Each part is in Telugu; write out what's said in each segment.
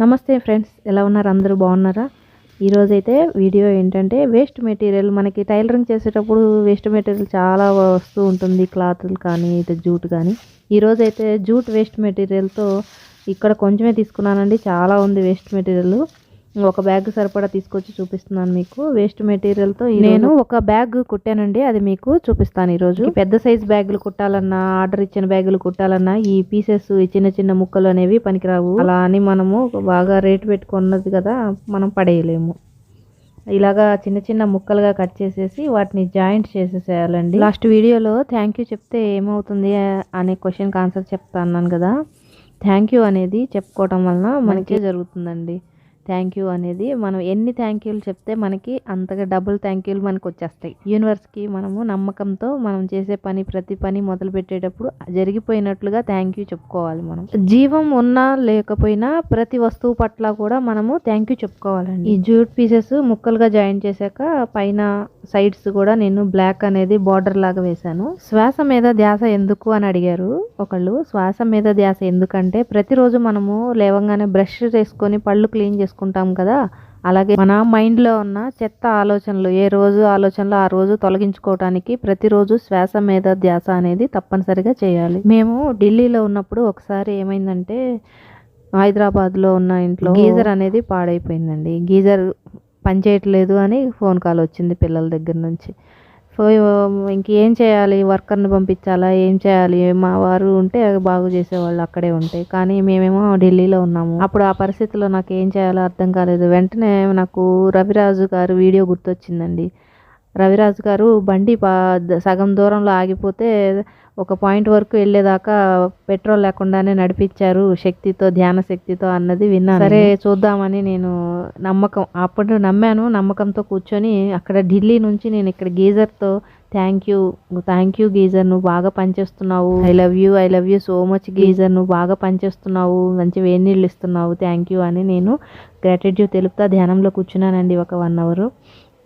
నమస్తే ఫ్రెండ్స్, ఎలా ఉన్నారు? అందరూ బాగున్నారా? ఈరోజైతే వీడియో ఏంటంటే వేస్ట్ మెటీరియల్, మనకి టైలరింగ్ చేసేటప్పుడు వేస్ట్ మెటీరియల్ చాలా వస్తూ ఉంటుంది. క్లాతులు కానీ ఇటు జూట్ కానీ. ఈరోజైతే జూట్ వేస్ట్ మెటీరియల్తో ఇక్కడ కొంచెమే తీసుకున్నానండి. చాలా ఉంది వేస్ట్ మెటీరియల్. ఒక బ్యాగ్ సరిపడా తీసుకొచ్చి చూపిస్తున్నాను మీకు. వేస్ట్ మెటీరియల్తో నేను ఒక బ్యాగ్ కుట్టానండి, అది మీకు చూపిస్తాను ఈరోజు. పెద్ద సైజ్ బ్యాగులు కుట్టాలన్నా, ఆర్డర్ ఇచ్చిన బ్యాగులు కుట్టాలన్నా ఈ పీసెస్, ఈ చిన్న చిన్న ముక్కలు అనేవి పనికిరావు. అలా అని మనము బాగా రేటు పెట్టుకున్నది కదా మనం పడేయలేము. ఇలాగా చిన్న చిన్న ముక్కలుగా కట్ చేసేసి వాటిని జాయింట్ చేసేసేయాలండి. లాస్ట్ వీడియోలో థ్యాంక్ యూ చెప్తే ఏమవుతుంది అనే క్వశ్చన్కి ఆన్సర్ చెప్తా అన్నాను కదా. థ్యాంక్ యూ అనేది చెప్పుకోవటం వలన మనకే జరుగుతుందండి. థ్యాంక్ యూ అనేది మనం ఎన్ని థ్యాంక్ యూలు చెప్తే మనకి అంతగా డబుల్ థ్యాంక్ యూలు మనకు వచ్చేస్తాయి. యూనివర్స్కి మనము నమ్మకంతో మనం చేసే పని, ప్రతి పని మొదలు పెట్టేటప్పుడు జరిగిపోయినట్లుగా థ్యాంక్ యూ చెప్పుకోవాలి. మనం జీవం ఉన్నా లేకపోయినా ప్రతి వస్తువు పట్ల కూడా మనము థ్యాంక్ యూ చెప్పుకోవాలండి. ఈ జూట్ పీసెస్ ముక్కలుగా జాయిన్ చేశాక పైన సైడ్స్ కూడా నేను బ్లాక్ అనేది బార్డర్ లాగా వేశాను. శ్వాస మీద ధ్యాస ఎందుకు అని అడిగారు ఒకళ్ళు. శ్వాస మీద ధ్యాస ఎందుకంటే ప్రతిరోజు మనము లేవంగానే బ్రష్ చేసుకొని పళ్ళు క్లీన్ చేసుకుంటాం కదా, అలాగే మన మైండ్లో ఉన్న చెత్త ఆలోచనలు, ఏ రోజు ఆలోచనలు ఆ రోజు తొలగించుకోవటానికి ప్రతిరోజు శ్వాస మీద ధ్యాస అనేది తప్పనిసరిగా చేయాలి. మేము ఢిల్లీలో ఉన్నప్పుడు ఒకసారి ఏమైందంటే, హైదరాబాద్లో ఉన్న ఇంట్లో గీజర్ అనేది పాడైపోయిందండి. గీజర్ పనిచేయట్లేదు అని ఫోన్ కాల్ వచ్చింది పిల్లల దగ్గర నుంచి. ఇంకేం చేయాలి, వర్కర్ని పంపించాలా, ఏం చేయాలి? మా వారు ఉంటే బాగు చేసేవాళ్ళు అక్కడే ఉంటే, కానీ మేమేమో ఢిల్లీలో ఉన్నాము. అప్పుడు ఆ పరిస్థితిలో నాకు ఏం చేయాలో అర్థం కాలేదు. వెంటనే నాకు రవిరాజు గారు వీడియో గుర్తొచ్చిందండి. రవిరాజు గారు బండి సగం దూరంలో ఆగిపోతే ఒక పాయింట్ వరకు వెళ్ళేదాకా పెట్రోల్ లేకుండానే నడిపించారు శక్తితో, ధ్యాన శక్తితో అన్నది విన్నాను. సరే చూద్దామని నేను అప్పుడు నమ్మాను. నమ్మకంతో కూర్చొని అక్కడ ఢిల్లీ నుంచి నేను ఇక్కడ గీజర్తో థ్యాంక్ యూ గీజర్, నువ్వు బాగా పనిచేస్తున్నావు, I love you so much geyser, నువ్వు బాగా పనిచేస్తున్నావు, మంచి వేడి నీళ్ళు ఇస్తున్నావు, థ్యాంక్ యూ అని నేను గ్రాటిట్యూడ్ తెలుపుతా ధ్యానంలో కూర్చున్నానండి ఒక 1 అవర్.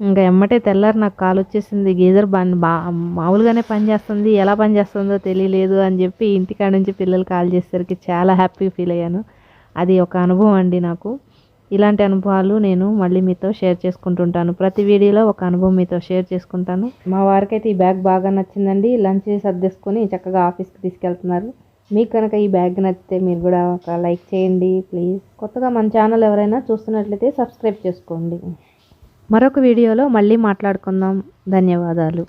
ఇంకా ఎమ్మటే తెల్లారి నాకు కాల్ వచ్చేసింది. గీజర్ మామూలుగానే పనిచేస్తుంది, ఎలా పనిచేస్తుందో తెలియలేదు అని చెప్పి ఇంటికాడ నుంచి పిల్లలు కాల్ చేసేసరికి చాలా హ్యాపీ ఫీల్ అయ్యాను. అది ఒక అనుభవం అండి నాకు. ఇలాంటి అనుభవాలు నేను మళ్ళీ మీతో షేర్ చేసుకుంటుంటాను. ప్రతి వీడియోలో ఒక అనుభవం మీతో షేర్ చేసుకుంటాను. మా వారికైతే ఈ బ్యాగ్ బాగా నచ్చిందండి. లంచ్ సర్దేసుకొని చక్కగా ఆఫీస్కి తీసుకెళ్తున్నారు. మీకు కనుక ఈ బ్యాగ్ నచ్చితే మీరు కూడా ఒక లైక్ చేయండి ప్లీజ్. కొత్తగా మన ఛానల్ ఎవరైనా చూస్తున్నట్లయితే సబ్స్క్రైబ్ చేసుకోండి. మరొక వీడియోలో మళ్ళీ మాట్లాడుకుందాం. ధన్యవాదాలు.